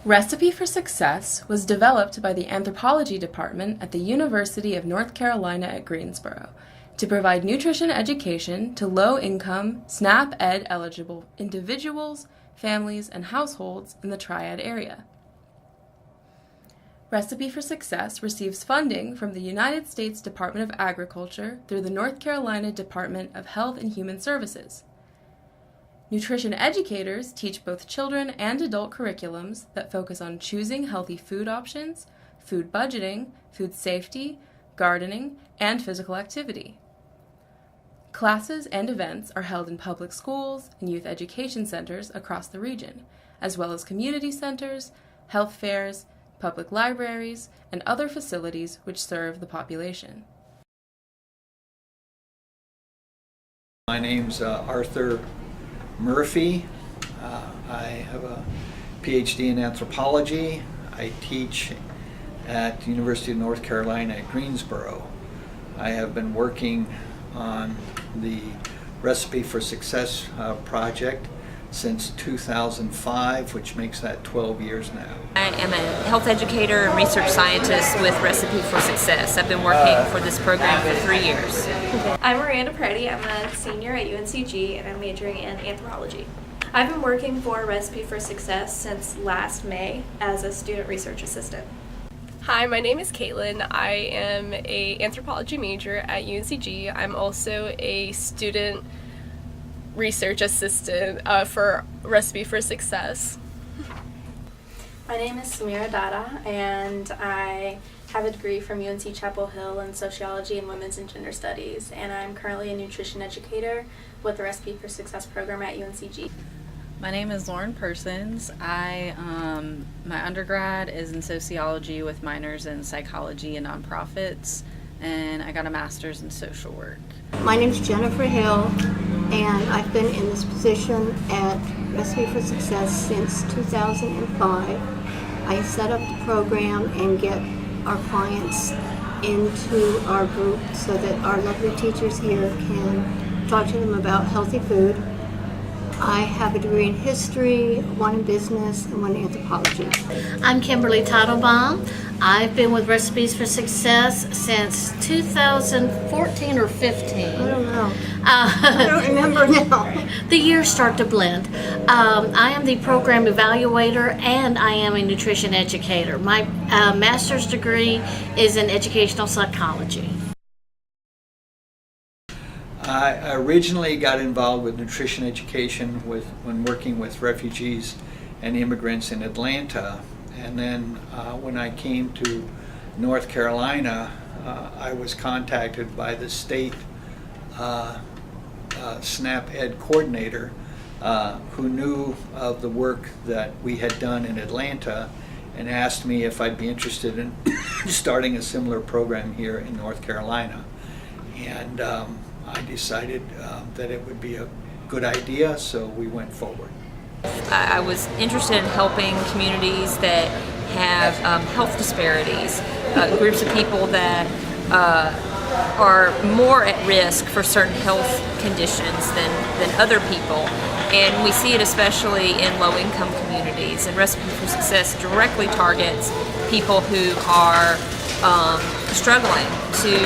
Recipe for Success was developed by the Anthropology Department at the University of North Carolina at Greensboro to provide nutrition education to low-income, SNAP-Ed eligible individuals, families, and households in the Triad area. Recipe for Success receives funding from the United States Department of Agriculture through the North Carolina Department of Health and Human Services. Nutrition educators teach both children and adult curriculums that focus on choosing healthy food options, food budgeting, food safety, gardening, and physical activity. Classes and events are held in public schools and youth education centers across the region, as well as community centers, health fairs, public libraries, and other facilities which serve the population. My name's Arthur Murphy. I have a PhD in anthropology. I teach at the University of North Carolina at Greensboro. I have been working on the Recipe for Success project since 2005, which makes that 12 years now. I am a health educator and research scientist with Recipe for Success. I've been working for this program for 3 years. I'm Miranda Preddy. I'm a senior at UNCG and I'm majoring in anthropology. I've been working for Recipe for Success since last May as a student research assistant. Hi, my name is Caitlin. I am an anthropology major at UNCG. I'm also a student research assistant for Recipe for Success. My name is Samira Dada, and I have a degree from UNC Chapel Hill in Sociology and Women's and Gender Studies, and I'm currently a nutrition educator with the Recipe for Success program at UNCG. My name is Lauren Persons. My undergrad is in sociology with minors in psychology and nonprofits, and I got a master's in social work. My name is Jennifer Hill, and I've been in this position at Recipe for Success since 2005. I set up the program and get our clients into our group so that our lovely teachers here can talk to them about healthy food. I have a degree in history, one in business, and one in anthropology. I'm Kimberly Teitelbaum. I've been with Recipes for Success since 2014 or 15. I don't know. I don't remember now. The years start to blend. I am the program evaluator and I am a nutrition educator. My master's degree is in educational psychology. I originally got involved with nutrition education when working with refugees and immigrants in Atlanta, and then when I came to North Carolina, I was contacted by the state SNAP-Ed coordinator who knew of the work that we had done in Atlanta and asked me if I'd be interested in starting a similar program here in North Carolina. And I decided that it would be a good idea, so we went forward. I was interested in helping communities that have health disparities, groups of people that are more at risk for certain health conditions than other people. And we see it especially in low-income communities. And Recipe for Success directly targets people who are struggling to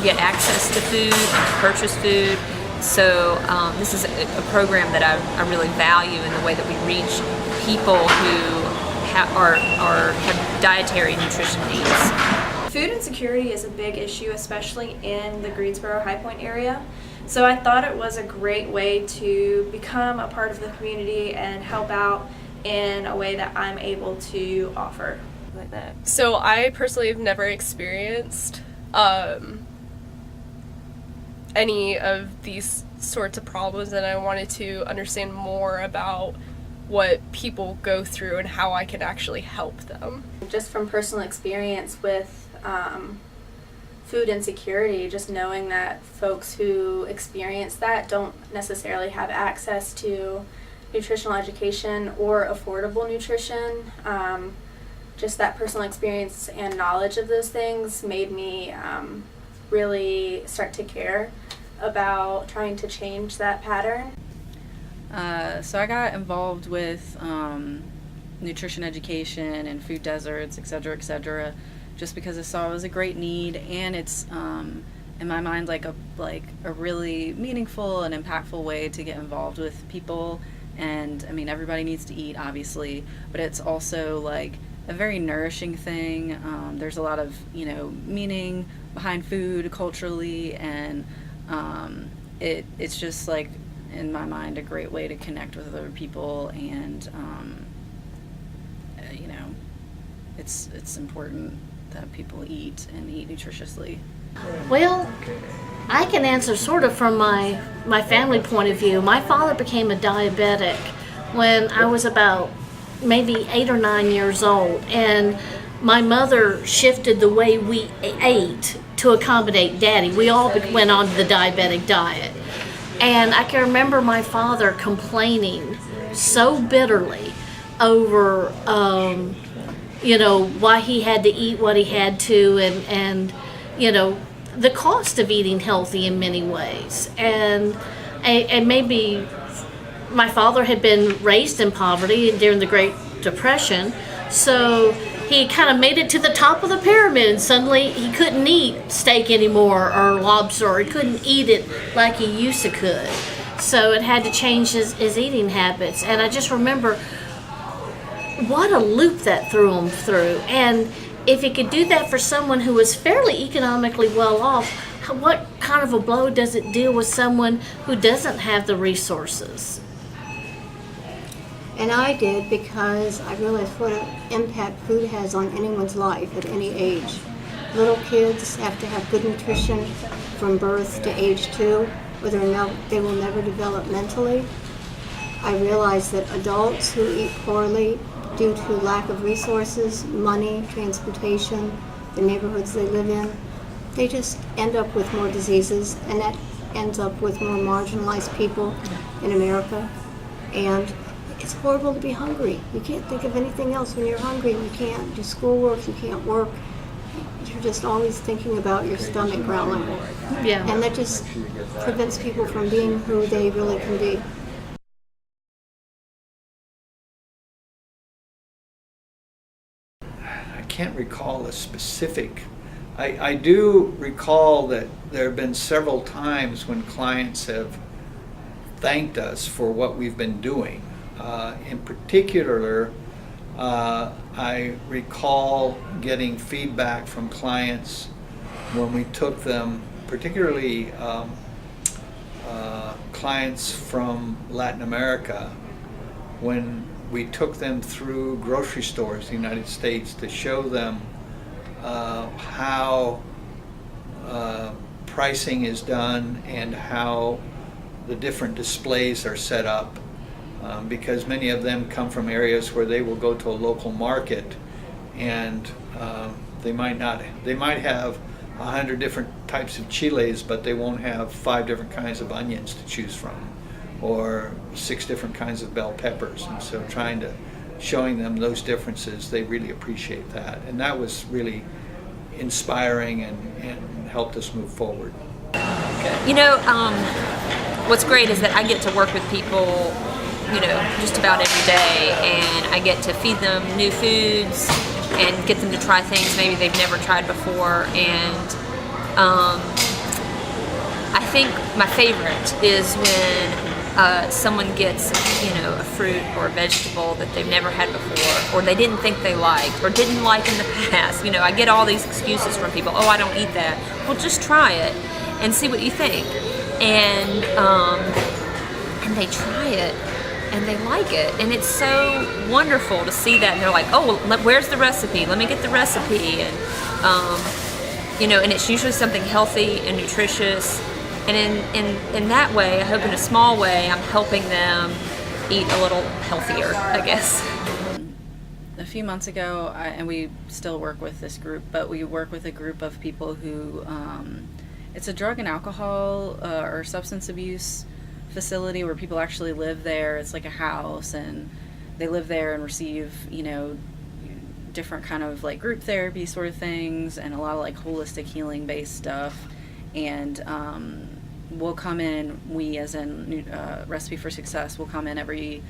get access to food, purchase food. So this is a program that I really value in the way that we reach people who have dietary nutrition needs. Food insecurity is a big issue, especially in the Greensboro High Point area. So I thought it was a great way to become a part of the community and help out in a way that I'm able to offer like that. So I personally have never experienced any of these sorts of problems, and I wanted to understand more about what people go through and how I can actually help them. Just from personal experience with food insecurity, just knowing that folks who experience that don't necessarily have access to nutritional education or affordable nutrition. Just that personal experience and knowledge of those things made me really start to care about trying to change that pattern. So I got involved with nutrition education and food deserts, et cetera, just because I saw it was a great need, and it's in my mind like a really meaningful and impactful way to get involved with people. And I mean, everybody needs to eat, obviously, but it's also like a very nourishing thing. There's a lot of, meaning behind food culturally, and it's just like, in my mind, a great way to connect with other people, and it's important that people eat and eat nutritiously. Well, I can answer sort of from my family point of view. My father became a diabetic when I was about maybe 8 or 9 years old, and my mother shifted the way we ate to accommodate Daddy. We all went on to the diabetic diet, and I can remember my father complaining so bitterly over why he had to eat what he had to, and the cost of eating healthy in many ways. And maybe my father had been raised in poverty during the Great Depression, so he kind of made it to the top of the pyramid, and suddenly he couldn't eat steak anymore or lobster, or he couldn't eat it like he used to could. So it had to change his eating habits. And I just remember what a loop that threw him through. And if he could do that for someone who was fairly economically well off, what kind of a blow does it deal with someone who doesn't have the resources? And I did, because I realized what an impact food has on anyone's life at any age. Little kids have to have good nutrition from birth to age 2, or they will never develop mentally. I realized that adults who eat poorly due to lack of resources, money, transportation, the neighborhoods they live in, they just end up with more diseases, and that ends up with more marginalized people in America. And it's horrible to be hungry. You can't think of anything else when you're hungry. You can't do schoolwork, you can't work. You're just always thinking about your stomach growling. Yeah. And that just prevents people from being who they really can be. I can't recall a specific. I do recall that there have been several times when clients have thanked us for what we've been doing. In particular, I recall getting feedback from clients when we took them, particularly clients from Latin America, when we took them through grocery stores in the United States to show them how pricing is done and how the different displays are set up. Because many of them come from areas where they will go to a local market, and they might have 100 different types of chiles, but they won't have 5 different kinds of onions to choose from, or 6 different kinds of bell peppers. And so showing them those differences, they really appreciate that. And that was really inspiring and helped us move forward. What's great is that I get to work with people just about every day, and I get to feed them new foods and get them to try things maybe they've never tried before. And I think my favorite is when someone gets a fruit or a vegetable that they've never had before, or they didn't think they liked or didn't like in the past. I get all these excuses from people. Oh, I don't eat that. Well, just try it and see what you think. And they try it and they like it, and it's so wonderful to see that. And they're like, oh, well, where's the recipe? Let me get the recipe. And and it's usually something healthy and nutritious. And in that way, I hope in a small way, I'm helping them eat a little healthier, I guess. A few months ago, and we still work with this group, but we work with a group of people who, it's a drug and alcohol or substance abuse facility where people actually live there. It's like a house, and they live there and receive, different kind of like group therapy sort of things, and a lot of like holistic healing based stuff. And we'll come in, we as in Recipe for Success will come in every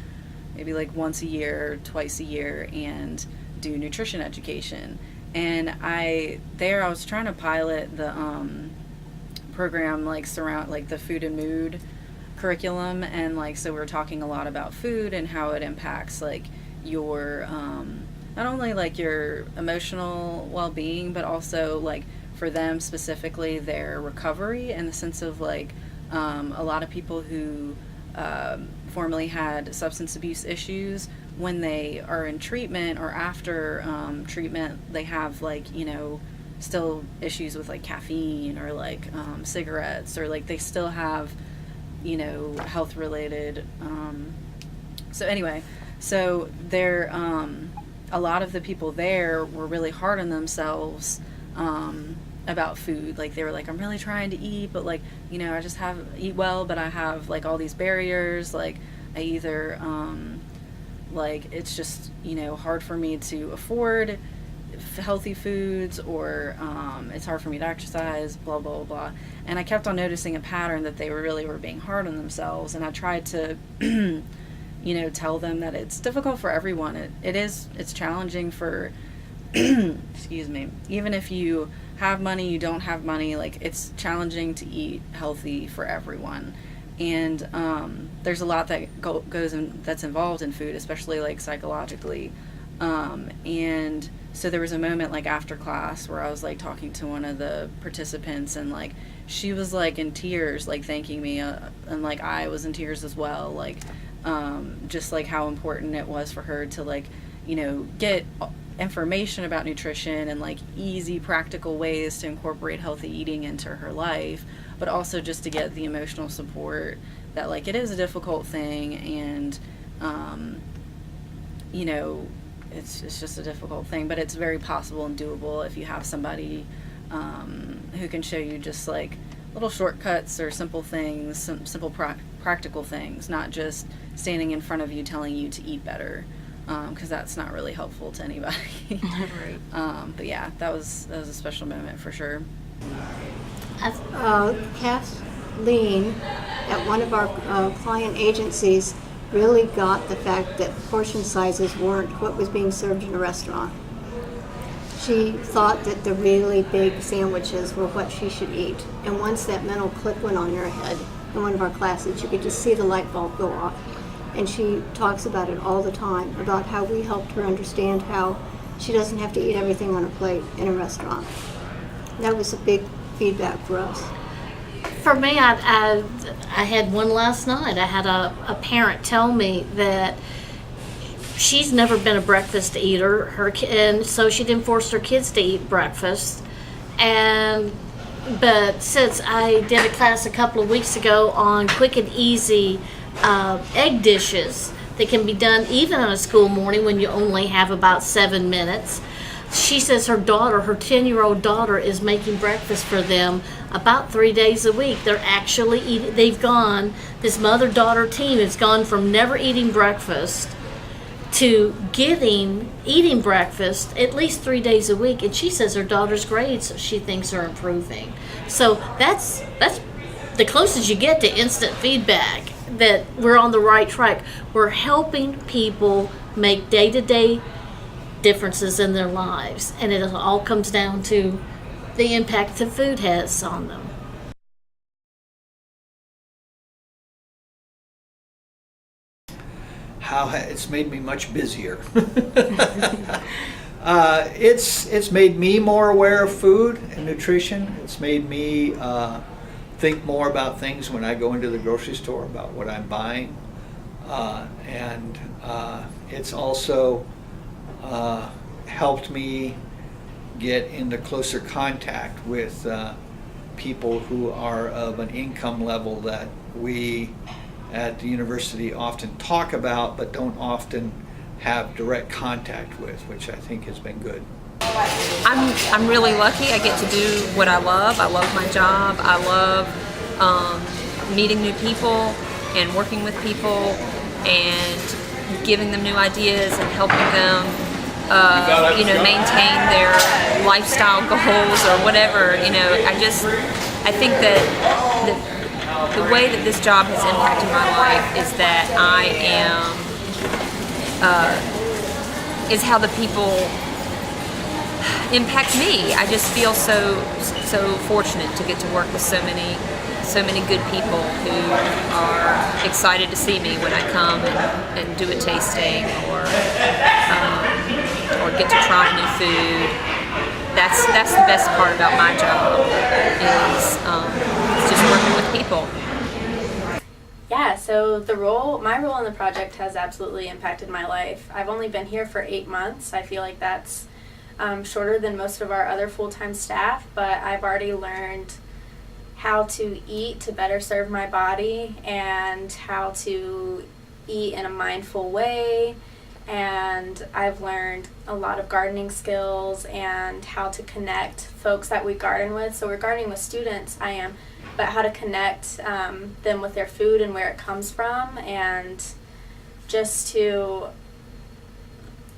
maybe like once a year, twice a year, and do nutrition education. And I was trying to pilot the program like the food and mood curriculum, and like so we're talking a lot about food and how it impacts like your not only like your emotional well-being, but also like for them specifically their recovery, in the sense of like a lot of people who formerly had substance abuse issues, when they are in treatment or after treatment, they have like, you know, still issues with like caffeine or like cigarettes, or like they still have, you know, health related so anyway, so they're a lot of the people there were really hard on themselves about food. Like they were like, I'm really trying to eat, but like, you know, I just eat well, but I have like all these barriers. Like I either like it's just, you know, hard for me to afford healthy foods, or it's hard for me to exercise, blah blah blah. And I kept on noticing a pattern that they were being hard on themselves, and I tried to you know, tell them that it's difficult for everyone. It's challenging for excuse me, even if you have money, you don't have money, like it's challenging to eat healthy for everyone. And there's a lot that that's involved in food, especially like psychologically. And so there was a moment like after class where I was like talking to one of the participants, and like she was like in tears, like thanking me, and like I was in tears as well, like just like how important it was for her to like, you know, get information about nutrition and like easy practical ways to incorporate healthy eating into her life, but also just to get the emotional support that like it is a difficult thing, and you know, it's just a difficult thing, but it's very possible and doable if you have somebody who can show you just like little shortcuts or simple things, some simple practical things, not just standing in front of you telling you to eat better, because that's not really helpful to anybody. Right. But yeah, that was a special moment for sure. Kathleen at one of our client agencies really got the fact that portion sizes weren't what was being served in a restaurant. She thought that the really big sandwiches were what she should eat. And once that mental click went on her head in one of our classes, you could just see the light bulb go off. And she talks about it all the time, about how we helped her understand how she doesn't have to eat everything on a plate in a restaurant. That was a big feedback for us. For me, I had one last night. I had a parent tell me that she's never been a breakfast eater, and so she didn't force her kids to eat breakfast. But since I did a class a couple of weeks ago on quick and easy egg dishes that can be done even on a school morning when you only have about 7 minutes, she says her 10-year-old daughter is making breakfast for them about 3 days a week. They're actually eating. This mother-daughter team has gone from never eating breakfast to eating breakfast at least 3 days a week, and she says her daughter's grades she thinks are improving. So that's the closest you get to instant feedback that we're on the right track. We're helping people make day-to-day differences in their lives, and it all comes down to the impact that food has on them. How it's made me much busier. It's made me more aware of food and nutrition. It's made me think more about things when I go into the grocery store about what I'm buying, and it's also helped me get into closer contact with people who are of an income level that we at the university often talk about but don't often have direct contact with, which I think has been good. I'm really lucky. I get to do what I love. I love my job. I love meeting new people and working with people and giving them new ideas and helping them maintain their lifestyle goals or whatever. I think that the way that this job has impacted my life is that I am is how the people impact me. I just feel so fortunate to get to work with so many good people who are excited to see me when I come and do a tasting or get to try new food. That's the best part about my job is just working with people. Yeah, so my role in the project has absolutely impacted my life. I've only been here for 8 months. I feel like that's shorter than most of our other full-time staff, but I've already learned how to eat to better serve my body and how to eat in a mindful way. And I've learned a lot of gardening skills and how to connect folks that we garden with. So we're gardening with students, but how to connect them with their food and where it comes from, and just to,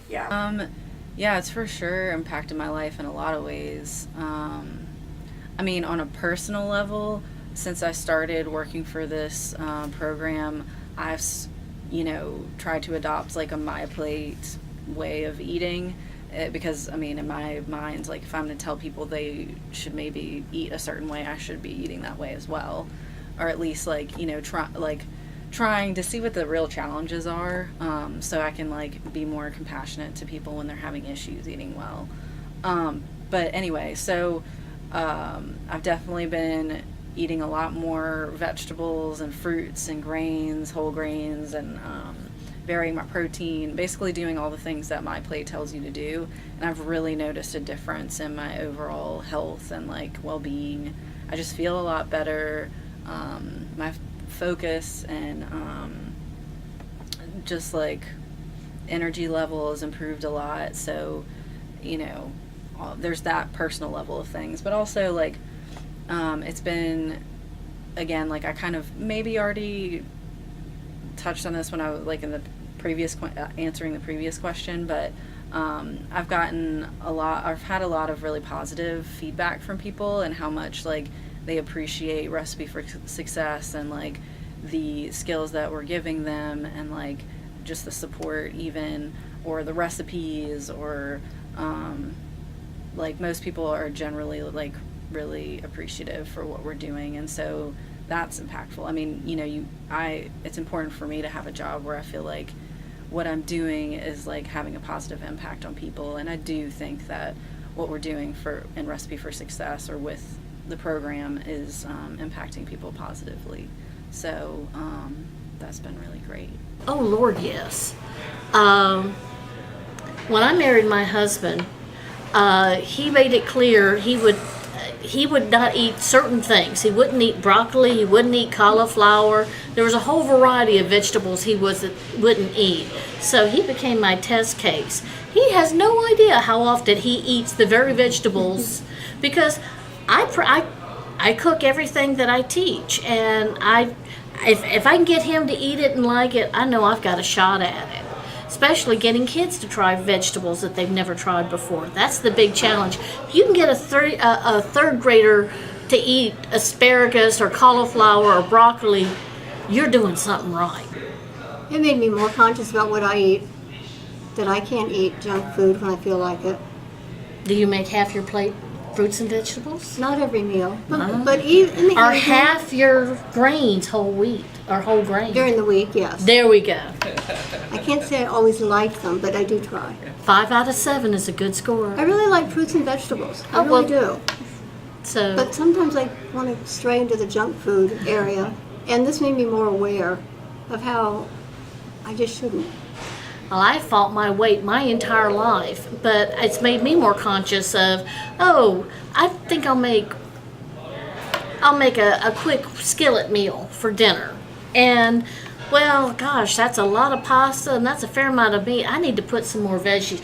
Yeah, it's for sure impacted my life in a lot of ways. I mean, on a personal level, since I started working for this program, I've, tried to adopt like a my plate way of eating. Because, I mean, in my mind, like, if I'm going to tell people they should maybe eat a certain way, I should be eating that way as well. Or at least, like, trying to see what the real challenges are, so I can, like, be more compassionate to people when they're having issues eating well. But anyway, so I've definitely been eating a lot more vegetables and fruits and grains, whole grains, and varying my protein, basically doing all the things that my plate tells you to do. And I've really noticed a difference in my overall health and like well-being. I just feel a lot better. My focus and just like energy level has improved a lot. So, there's that personal level of things, but also like it's been, again, like I kind of maybe already touched on this when I was like in the previous answering the previous question, but I've had a lot of really positive feedback from people and how much like they appreciate Recipe for Success and like the skills that we're giving them and like just the support even, or the recipes, or like most people are generally like really appreciative for what we're doing, and so that's impactful. I mean, it's important for me to have a job where I feel like what I'm doing is like having a positive impact on people, and I do think that what we're doing in Recipe for Success or with the program is impacting people positively. So that's been really great. Oh Lord, yes. When I married my husband, he made it clear he would not eat certain things. He wouldn't eat broccoli, he wouldn't eat cauliflower. There was a whole variety of vegetables he wouldn't eat. So he became my test case. He has no idea how often he eats the very vegetables because I cook everything that I teach, and if I can get him to eat it and like it, I know I've got a shot at it. Especially getting kids to try vegetables that they've never tried before. That's the big challenge. If you can get a third grader to eat asparagus or cauliflower or broccoli, you're doing something right. It made me more conscious about what I eat, that I can't eat junk food when I feel like it. Do you make half your plate fruits and vegetables? Not every meal, but even in the Are evening, half your grains whole wheat or whole grain? during the week, yes. There we go. I can't say I always like them, but I do try. 5 out of 7 is a good score. I really like fruits and vegetables. I Oh, really well, do. So, But sometimes I want to stray into the junk food area, and this made me more aware of how I just shouldn't. well, I fought my weight my entire life, but it's made me more conscious of, I think I'll make a quick skillet meal for dinner. And, well, gosh, that's a lot of pasta and that's a fair amount of meat. I need to put some more veggies.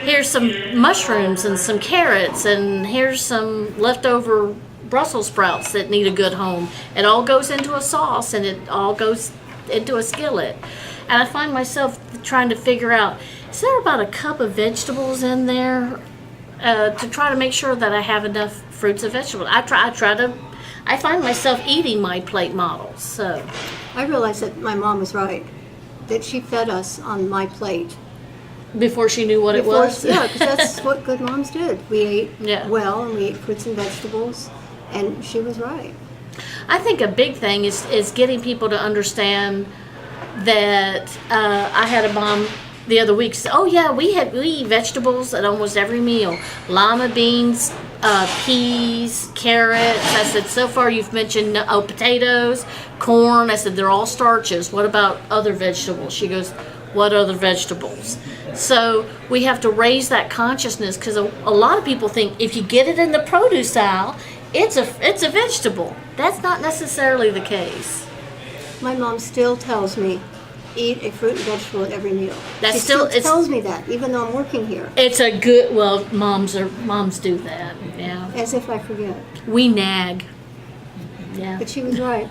Here's some mushrooms and some carrots, and here's some leftover Brussels sprouts that need a good home. It all goes into a sauce, and it all goes into a skillet. And I find myself trying to figure out, is there about a cup of vegetables in there to try to make sure that I have enough fruits and vegetables. I find myself eating my plate models. So I realized that my mom was right, that she fed us on my plate. Before she knew what it was? Yeah, because that's what good moms did. We ate Yeah. well, and we ate fruits and vegetables, and she was right. I think a big thing is getting people to understand that I had a mom the other week say, oh yeah, we eat vegetables at almost every meal. Lima beans, peas, carrots. I said, so far you've mentioned potatoes, corn. I said, they're all starches. What about other vegetables? She goes, what other vegetables? So we have to raise that consciousness, because a lot of people think if you get it in the produce aisle, it's a vegetable. That's not necessarily the case. My mom still tells me, eat a fruit and vegetable at every meal. That's she still- still it's- tells me that, even though I'm working here, It's a good, well, moms do that. Yeah. as if I forget. We nag. Yeah. But she was right.